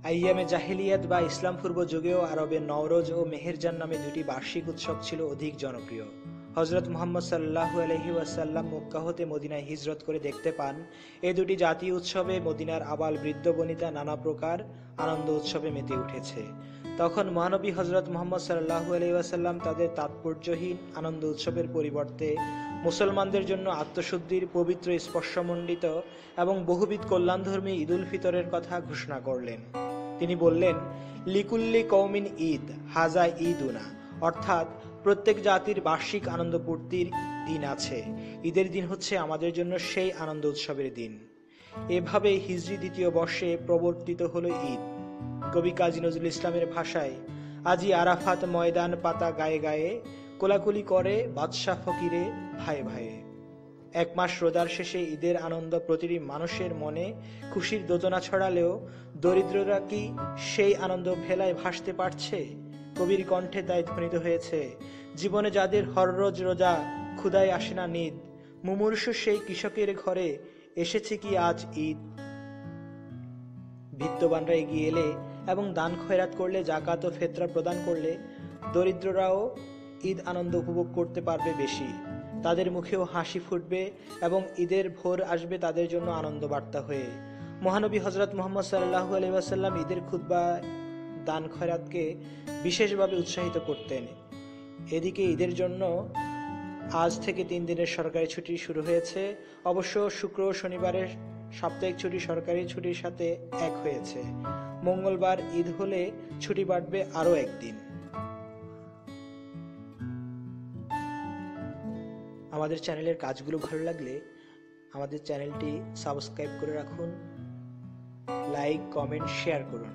আইয়ামে জাহিলিয়াত বা ইসলাম পূর্ব যুগেও আরবে নওরোজ ও মেহেরজান নামে দুটি বার্ষিক উৎসব ছিল অধিক জনপ্রিয়। হজরত মুহাম্মদ সাল্লাল্লাহু আলাইহি ওয়াসাল্লাম মক্কা হতে মদিনায় হিজরত করে দেখতে পান এই দুটি জাতীয় উৎসবে মদিনার আবাল বৃদ্ধ বনিতা নানা প্রকার আনন্দ উৎসবে মেতে উঠেছে। তখন মহানবী হজরত মুহাম্মদ সাল্লাল্লাহু আলাইহি ওয়াসাল্লাম তাদের তাৎপর্যহীন আনন্দ উৎসবের পরিবর্তে মুসলমানদের জন্য আত্মশুদ্ধির পবিত্র স্পর্শমণ্ডিত এবং বহুবিধ কল্যাণধর্মী ঈদুল ফিতরের কথা ঘোষণা করলেন। তিনি বললেন, লিকুল্লি কওমিন ঈদ হাজা ঈদুনা, অর্থাৎ প্রত্যেক জাতির বার্ষিক আনন্দ পূর্তির দিন আছে, ঈদের দিন হচ্ছে আমাদের জন্য সেই আনন্দ উৎসবের দিন। এভাবে হিজরি দ্বিতীয় বর্ষে প্রবর্তিত হলো ঈদ। কবি কাজী নজরুল ইসলামের ভাষায়, আজি আরাফাত ময়দান পাতা গায়ে গায়ে, কোলাকুলি করে বাদশাহ ফকিরে ভাইয়ে ভাইয়ে। এক মাস রোজার শেষে ঈদের আনন্দ প্রতিটি মানুষের মনে খুশির দোদনা ছড়ালেও দরিদ্ররা কি সেই আনন্দ ভেলায় ভাসতে পারছে? কবির কণ্ঠে তাই ধ্বনিত হয়েছে, জীবনে যাদের হররোজ রোজা, ক্ষুধায় আসে না নিদ, মুমূর্ষু সেই কৃষকের ঘরে এসেছে কি আজ ঈদ। বিত্তবানরা এগিয়ে এলে এবং দান খয়রাত করলে, জাকাত ও ফেতরা প্রদান করলে দরিদ্ররাও ঈদ আনন্দ উপভোগ করতে পারবে বেশি। তাদের মুখেও হাসি ফুটবে এবং ঈদের ভোর আসবে তাদের জন্য আনন্দ বার্তা হয়ে। মহানবী হজরত মুহাম্মদ সাল্লাল্লাহু আলাইহি ওয়াসাল্লাম ঈদের খুতবা দান খয়রাতকে বিশেষভাবে উৎসাহিত করতেন। এদিকে ঈদের জন্য আজ থেকে 3 দিনের সরকারি ছুটি শুরু হয়েছে। অবশ্য শুক্র ও শনিবারের সাপ্তাহিক ছুটি সরকারি ছুটির সাথে এক হয়েছে। মঙ্গলবার ঈদ হলে ছুটি বাড়বে আরও একদিন। আমাদের চ্যানেলের কাজগুলো ভালো লাগলে আমাদের চ্যানেলটি সাবস্ক্রাইব করে রাখুন, লাইক, কমেন্ট, শেয়ার করুন।